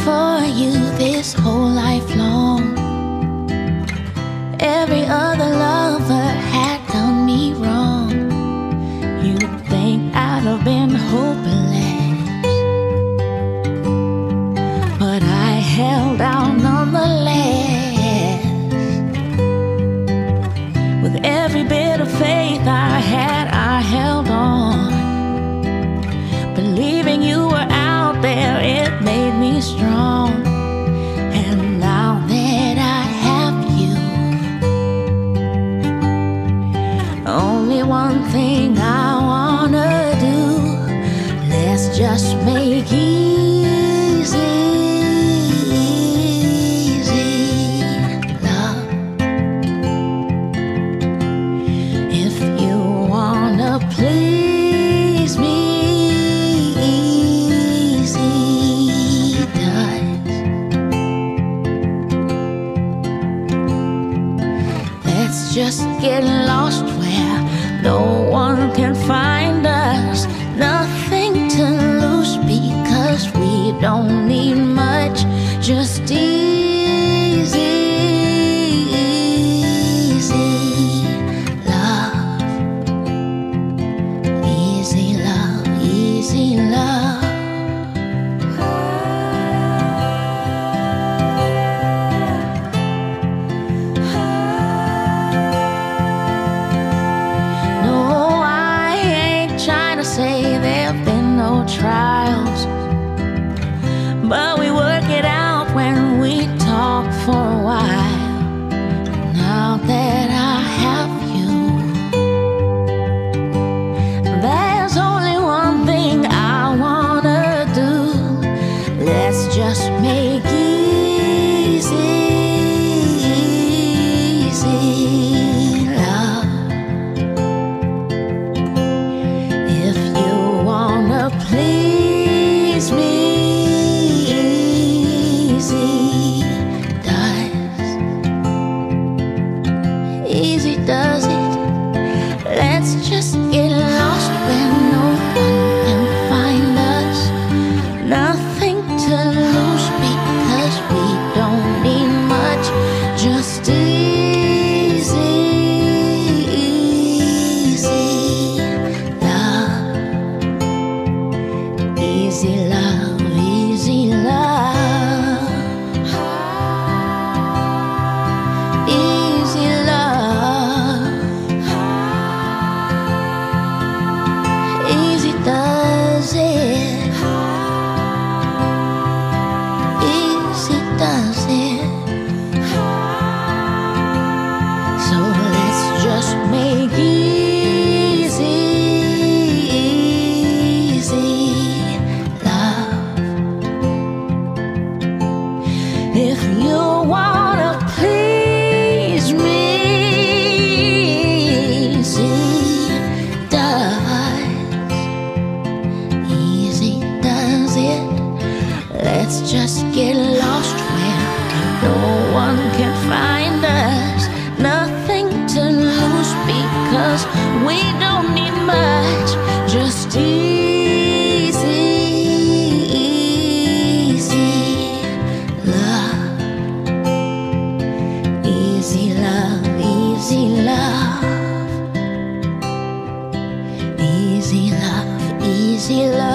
for you this whole life long. Every other lover had done me wrong. You'd think I'd have been hopeless, but I held out nonetheless. With every bit of faith I had, I held on. Believing you were out there, it made me strong. And now that I have you, only one thing I wanna do, let's just make easy love. If you wanna please me, just get lost where no one can find us. Nothing to lose because we don't need much. Just easy love. Easy love, easy love. Say there've been no trials, but we work it out when we talk for a while. Now that I have you, there's only one thing I wanna do. Let's just make easy love. Please me, easy does it. Let's just get lost where no one can find us. Nothing to lose because we don't need much. Just easy love. Easy love, easy love. Easy love. Easy does it. Easy does it. So let's just make easy love. If you wanna please me, easy does it. Let's just get lost where no one can find us. Nothing to lose because we don't need much. Just easy love. Easy love, easy love. Easy love, easy love.